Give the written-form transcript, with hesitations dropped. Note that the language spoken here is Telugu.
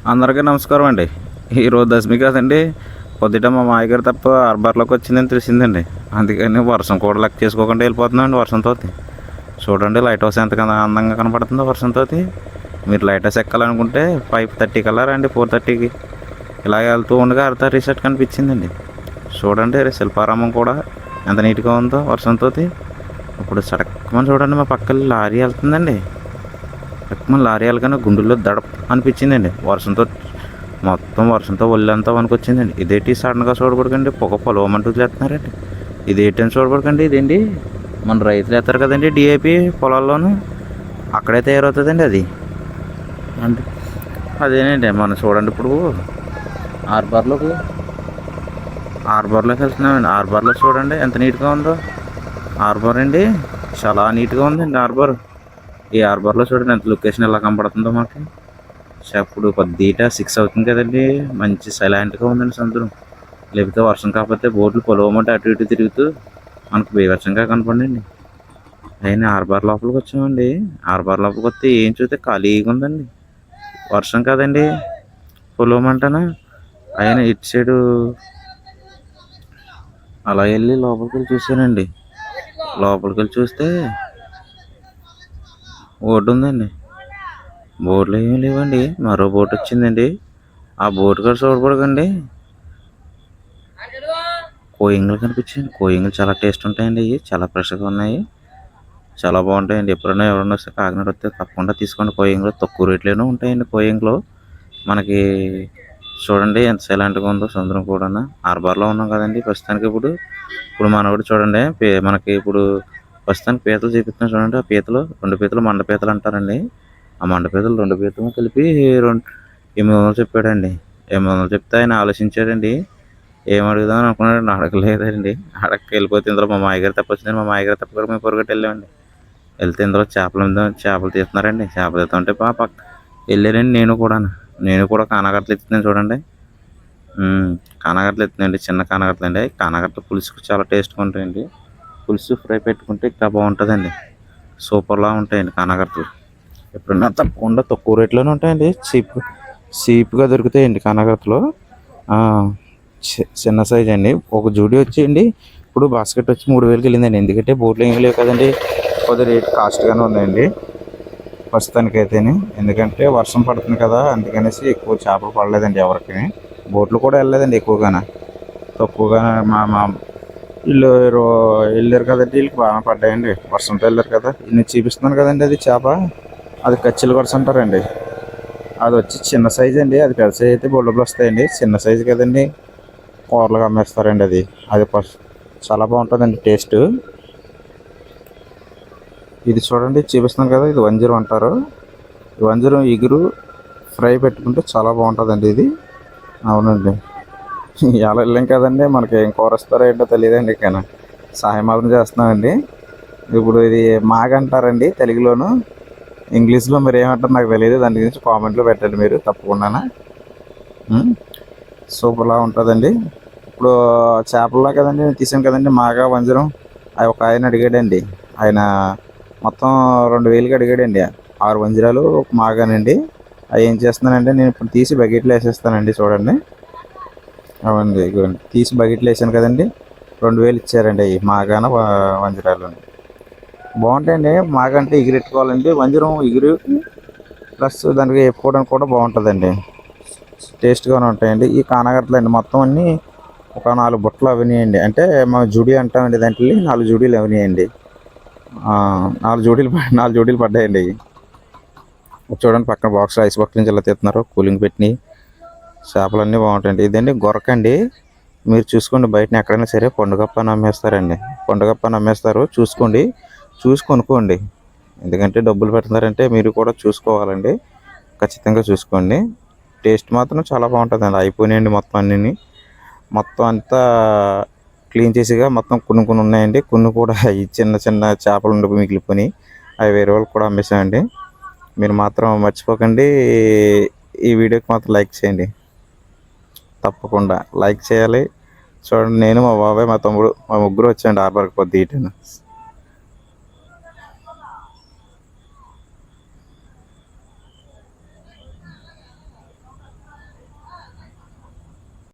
అందరికీ నమస్కారం అండి. ఈరోజు దశమి కదండి. పొద్దుట మా మాయగారు తప్ప హార్బర్లోకి వచ్చిందని తెలిసిందండి. అందుకని వర్షం కూడా లెక్క చేసుకోకుండా వెళ్ళిపోతున్నామండి వర్షంతో. చూడండి లైట్ హౌస్ ఎంత అందంగా కనపడుతుందో వర్షంతో. మీరు లైట్ హౌస్ ఎక్కాలనుకుంటే 5:30 కల్లా రండి, 4:30కి. ఇలా వెళ్తూ ఉండగా అర్ధ రిసార్ట్ కనిపించిందండి. చూడండి శిల్పారామం కూడా ఎంత నీట్గా ఉందో వర్షంతో. ఇప్పుడు సడక్కమని చూడండి, మా పక్కన లారీ వెళ్తుందండి. మన లారీ వెళ్ళగానే గుండెల్లో దడప్ అనిపించిందండి. మొత్తం వర్షంతో ఒళ్ళంతా వణుకొచ్చిందండి. ఇదేంటి సడన్గా చూడకూడకండి, పొగ పొలవమంటూ చేస్తున్నారండి. ఇదేంటని చూడకూడకండి, ఇదేంటి మన రైతులు వేస్తారు కదండి డిఏపి పొలాల్లోనూ, అక్కడే తయారవుతుందండి అది. అంటే అదేనండి మనం చూడండి ఇప్పుడు హార్బర్లోకి వెళ్తున్నామండి. హార్బర్లో చూడండి ఎంత నీట్గా ఉందో హార్బర్ అండి. చాలా నీట్గా ఉందండి హార్బర్. ఈ హార్బర్లో చూడండి ఎంత లొకేషన్ ఎలా కనపడుతుందో మాకు. ఇప్పుడు పొద్దుట 6 అవుతుంది కదండి, మంచి సైలెంట్గా ఉందండి సముద్రం. లేకపోతే వర్షం కాకపోతే బోట్లు పొలవమంటే అటు ఇటు తిరుగుతూ మనకు బీభత్సంగా కనపడండి. అయినా హార్బర్ లోపలికి వచ్చామండి. హార్బర్ లోపలికి వస్తే ఏం చూస్తే ఖాళీగా ఉందండి. వర్షం కాదండి పొలవమంటానా. అయినా ఇటు సైడు అలా వెళ్ళి లోపలికి వెళ్ళి చూశానండి. లోపలికి వెళ్ళి చూస్తే బోట్ ఉందండి. బోట్లు ఏమీ లేవండి. మరో బోట్ వచ్చిందండి. ఆ బోట్ కూడా చూడకూడదండి. కోయింగ్లు కనిపించాయండి. కోయింగ్లు చాలా టేస్ట్ ఉంటాయండి. అవి చాలా ఫ్రెష్గా ఉన్నాయి, చాలా బాగుంటాయండి. ఎప్పుడైనా ఎవరైనా వస్తే కాకినాడ వస్తే తప్పకుండా తీసుకోండి. కోయింగ్లు తక్కువ రేట్లోనే ఉంటాయండి. కోయింగ్లు మనకి చూడండి ఎంత సైలెంట్గా ఉందో సముద్రం కూడా. హార్బర్లో ఉన్నాం కదండి ప్రస్తుతానికి. ఇప్పుడు మనోడు చూడండి, మనకి ఇప్పుడు ప్రస్తుతానికి పీతలు చూపిస్తున్నాం చూడండి. ఆ పీతలు 2 పీతలు మండ పీతలు అంటారండి. ఆ మండ పీతలు 2 పీతలు కలిపి 800 చెప్పాడండి. 800 చెప్తే ఆయన ఆలోచించాడండి. ఏం అడుగుదామని అనుకున్నాడండి, అడగలేదండి. వెళ్ళిపోతే ఇందులో మా మాయగారు తప్ప వచ్చిందని మా మాయగారు తప్ప కూడా మేము పొరగట్టి వెళ్ళామండి. వెళ్తే ఇందులో చేపలు తీస్తున్నారండి. చేపలు తీస్తుంటే పక్క వెళ్ళారండి. నేను కూడా కానాగట్టలు ఎత్తున్నాను చూడండి. కానాగట్టలు ఎత్తున్నాయండి, చిన్న కానాగట్టలు అండి. కానాగట్టలు పులుసుకు చాలా టేస్ట్గా ఉంటాయండి. పులుసు ఫ్రై పెట్టుకుంటే ఇంకా బాగుంటుందండి. సూపర్లా ఉంటాయండి కానాగట్టలు. ఎప్పుడన్నా తప్పకుండా తక్కువ రేట్లోనే ఉంటాయండి. చీప్గా దొరుకుతాయండి కానాగట్టలు. చిన్న సైజ్ అండి. ఒక జోడీ వచ్చేయండి ఇప్పుడు బాస్కెట్ వచ్చి 3000కి వెళ్ళిందండి. ఎందుకంటే బోట్లు ఏమి లేవు కదండి, కొద్దిగా రేట్ కాస్ట్గానే ఉన్నాయండి ప్రస్తుతానికైతేనే. ఎందుకంటే వర్షం పడుతుంది కదా, అందుకనేసి ఎక్కువ చేపలు పడలేదండి ఎవరికి. బోట్లు కూడా వెళ్ళలేదండి ఎక్కువగానే, తక్కువగా. మా వీళ్ళు వెళ్ళారు కదండి, వీళ్ళకి బాగా పడ్డాయండి. వర్షంతో వెళ్ళారు కదా. నేను చూపిస్తున్నాను కదండి, అది చేప, అది కచ్చిలు కొరస అంటారండి. అది వచ్చి చిన్న సైజ్ అండి. అది పెద్ద సైజ్ అయితే బొడ్డులు వస్తాయండి. చిన్న సైజు కదండి, కూరలుగా అమ్మేస్తారండి. అది చాలా బాగుంటుందండి టేస్ట్. ఇది చూడండి చూపిస్తున్నాను కదా, ఇది వంజరం అంటారు. ఈ వంజరం ఇగురు ఫ్రై పెట్టుకుంటే చాలా బాగుంటుందండి ఇది. అవునండి. ఎలా వెళ్ళాం కదండి, మనకి ఏం కూర వస్తారో ఏంటో తెలియదండి. కానీ సహాయం మాత్రం చేస్తున్నామండి. ఇప్పుడు ఇది మాగ అంటారండి తెలుగులోను, ఇంగ్లీష్లో మీరు ఏమంటారు నాకు తెలియదు. దాని గురించి కామెంట్లో పెట్టండి మీరు తప్పకుండా. సూపర్లా ఉంటుందండి. ఇప్పుడు చేపల్లా కదండి తీసాం కదండి మాగా వంజరం. అవి ఒక ఆయన అడిగాడండి. ఆయన మొత్తం 2000కి అడిగాడండి. 6 వంజరాలు ఒక మాగానండి. అవి ఏం చేస్తున్నానంటే నేను ఇప్పుడు తీసి బకెట్లో వేసేస్తానండి. చూడండి, అవండి తీసి బకెట్లో వేసాను కదండి. 2000 ఇచ్చారండి అవి మాగాన వంజరాలు. బాగుంటాయండి. మాగంటే ఎగిరెట్టుకోవాలండి. వంజరం ఎగురు ప్లస్ దానికి వేపుకోవడానికి కూడా బాగుంటుందండి, టేస్ట్గానే ఉంటాయండి. ఈ కానగట్టలు అండి మొత్తం అన్నీ ఒక 4 బుట్టలు అవినాయండి. అంటే మా జుడి అంటామండి, దాంట్లో 4 జుడీలు అవినాయండి. 4 జోడీలు పడ్డాయండి. చూడండి పక్కన బాక్స్ ఐస్ బాక్స్ నుంచి ఇలా తీస్తున్నారు, కూలింగ్ పెట్టినాయి. చేపలన్నీ బాగుంటాయండి. ఇదండి గొరకండి. మీరు చూసుకోండి, బయటని ఎక్కడైనా సరే పండుగప్ప అని అమ్మేస్తారండి. పండుగప్ప అని అమ్మేస్తారు, చూసి కొనుక్కోండి. ఎందుకంటే డబ్బులు పెడుతున్నారంటే మీరు కూడా చూసుకోవాలండి. ఖచ్చితంగా చూసుకోండి. టేస్ట్ మాత్రం చాలా బాగుంటుందండి. అయిపోయినాయండి మొత్తం అన్నీ. మొత్తం అంతా క్లీన్ చేసిగా మొత్తం కొన్ని ఉన్నాయండి. కొన్ని కూడా ఈ చిన్న చిన్న చేపలు ఉండి మిగిలిపోయి అవి వేరే వాళ్ళకి కూడా అమ్మేసామండి. మీరు మాత్రం మర్చిపోకండి, ఈ వీడియోకి మాత్రం లైక్ చేయండి. తప్పకుండా లైక్ చేయాలి. చూడండి, నేను మా బాబాయ్ మా తమ్ముడు మా ముగ్గురు వచ్చాయండి హార్బర్కి పొద్దుటను.